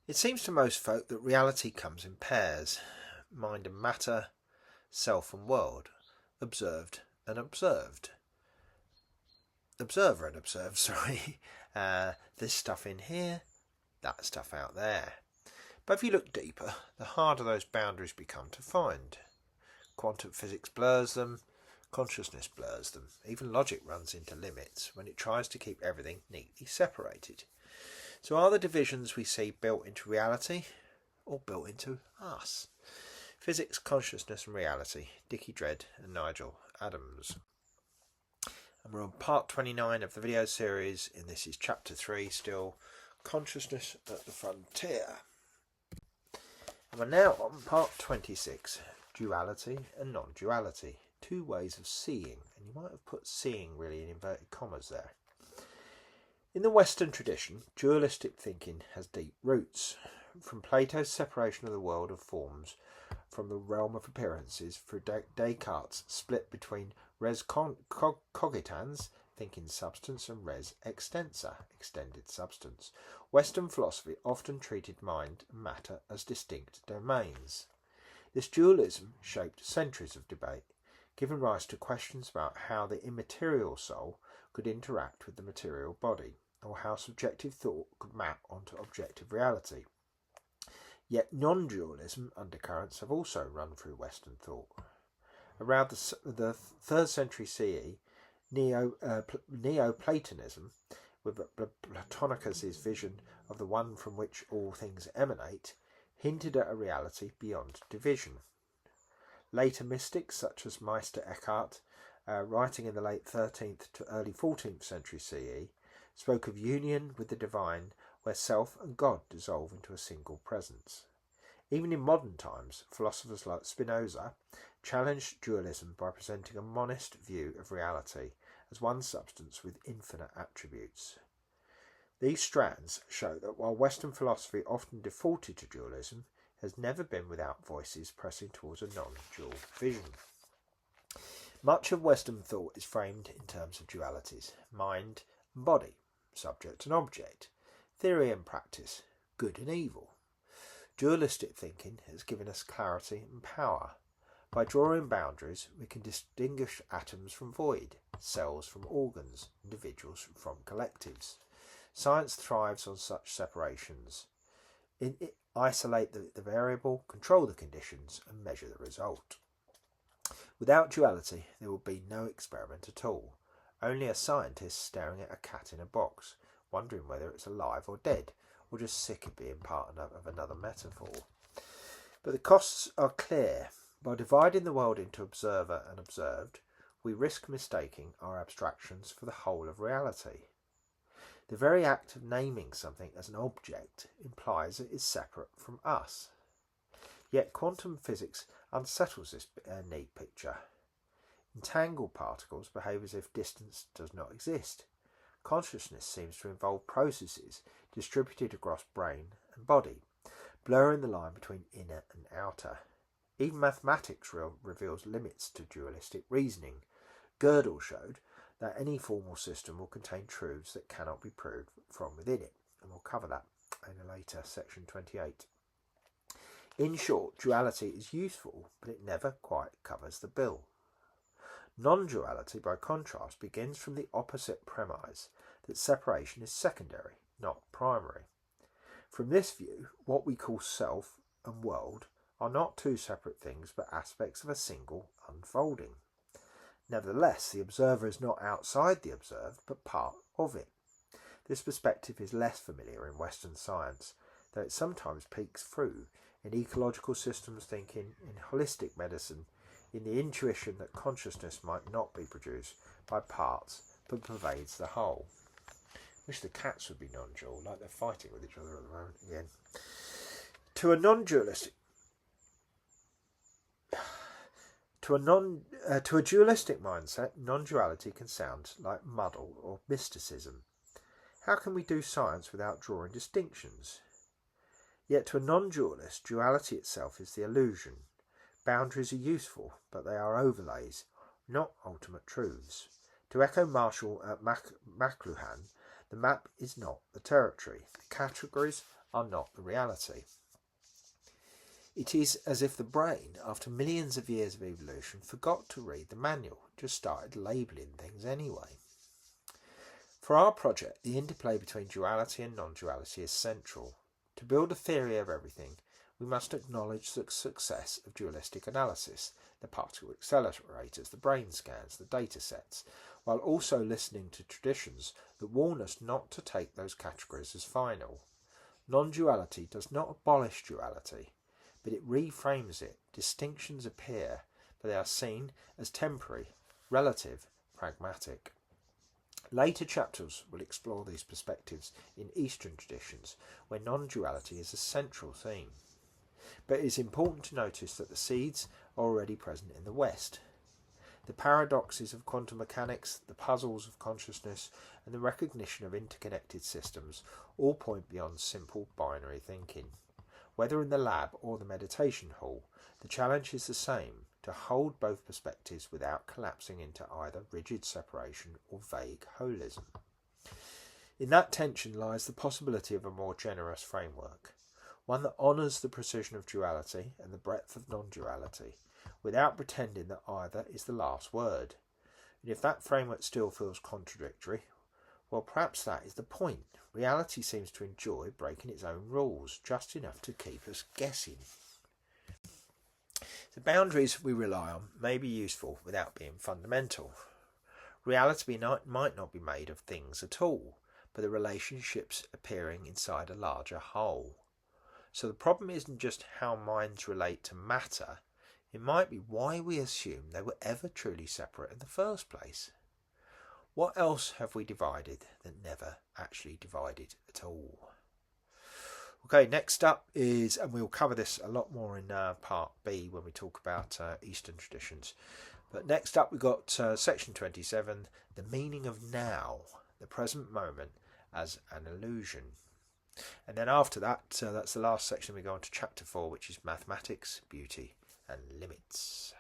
It seems to most folk that reality comes in pairs: mind and matter, self and world, observed and observed. Observer and observed, sorry. This stuff in here, that stuff out there. But if you look deeper, the harder those boundaries become to find. Quantum physics blurs them, consciousness blurs them. Even logic runs into limits when it tries to keep everything neatly separated. So are the divisions we see built into reality or built into us? Physics, consciousness and reality. Dickie Dredd and Nigel Adams. And we're on part 29 of the video series, and this is chapter 3 still, Consciousness at the Frontier. And we're now on part 26, Duality and Non-Duality. Two ways of seeing, and you might have put seeing really in inverted commas there. In the Western tradition, dualistic thinking has deep roots. From Plato's separation of the world of forms from the realm of appearances through Descartes' split between res cogitans, thinking substance, and res extensa, extended substance, Western philosophy often treated mind and matter as distinct domains. This dualism shaped centuries of debate, giving rise to questions about how the immaterial soul could interact with the material body, or how subjective thought could map onto objective reality. Yet non-dualism undercurrents have also run through Western thought. Around the 3rd century CE, Neoplatonism, with Platonicus' vision of the one from which all things emanate, hinted at a reality beyond division. Later mystics, such as Meister Eckhart, writing in the late 13th to early 14th century CE, spoke of union with the divine, where self and God dissolve into a single presence. Even in modern times, philosophers like Spinoza challenged dualism by presenting a monist view of reality as one substance with infinite attributes. These strands show that while Western philosophy often defaulted to dualism, it has never been without voices pressing towards a non-dual vision. Much of Western thought is framed in terms of dualities: mind and body, subject and object, theory and practice, good and evil. Dualistic thinking has given us clarity and power. By drawing boundaries, we can distinguish atoms from void, cells from organs, individuals from collectives. Science thrives on such separations. Isolate the variable, control the conditions, and measure the result. Without duality, there will be no experiment at all. Only a scientist staring at a cat in a box, wondering whether it's alive or dead, or just sick of being part of another metaphor. But the costs are clear. By dividing the world into observer and observed, we risk mistaking our abstractions for the whole of reality. The very act of naming something as an object implies it is separate from us. Yet quantum physics unsettles this neat picture. Entangled particles behave as if distance does not exist. Consciousness seems to involve processes distributed across brain and body, blurring the line between inner and outer. Even mathematics reveals limits to dualistic reasoning. Gödel showed that any formal system will contain truths that cannot be proved from within it, and we'll cover that in a later section 28. In short, duality is useful, but it never quite covers the bill. Non-duality, by contrast, begins from the opposite premise that separation is secondary, not primary. From this view, what we call self and world are not two separate things but aspects of a single unfolding. Nevertheless, the observer is not outside the observed but part of it. This perspective is less familiar in Western science, though it sometimes peeks through in ecological systems thinking, in holistic medicine, in the intuition that consciousness might not be produced by parts but pervades the whole. Wish the cats would be non-dual, like they're fighting with each other at the moment again. To a dualistic mindset, non-duality can sound like muddle or mysticism. How can we do science without drawing distinctions? Yet to a non-dualist, duality itself is the illusion. Boundaries are useful, but they are overlays, not ultimate truths. To echo Marshall McLuhan, the map is not the territory. The categories are not the reality. It is as if the brain, after millions of years of evolution, forgot to read the manual, just started labelling things anyway. For our project, the interplay between duality and non-duality is central. To build a theory of everything, we must acknowledge the success of dualistic analysis, the particle accelerators, the brain scans, the data sets, while also listening to traditions that warn us not to take those categories as final. Non-duality does not abolish duality, but it reframes it. Distinctions appear, but they are seen as temporary, relative, pragmatic. Later chapters will explore these perspectives in Eastern traditions, where non-duality is a central theme. But it is important to notice that the seeds are already present in the West. The paradoxes of quantum mechanics, the puzzles of consciousness, and the recognition of interconnected systems all point beyond simple binary thinking. Whether in the lab or the meditation hall, the challenge is the same: to hold both perspectives without collapsing into either rigid separation or vague holism. In that tension lies the possibility of a more generous framework, one that honours the precision of duality and the breadth of non-duality, without pretending that either is the last word. And if that framework still feels contradictory, well, perhaps that is the point. Reality seems to enjoy breaking its own rules, just enough to keep us guessing. The boundaries we rely on may be useful without being fundamental. Reality might not be made of things at all, but the relationships appearing inside a larger whole. So the problem isn't just how minds relate to matter, it might be why we assume they were ever truly separate in the first place. What else have we divided that never actually divided at all? Okay, next up is, and we'll cover this a lot more in part B when we talk about Eastern traditions, but next up we've got section 27, the meaning of now, the present moment as an illusion. And then after that, that's the last section, we go on to chapter 4, which is mathematics, beauty and limits.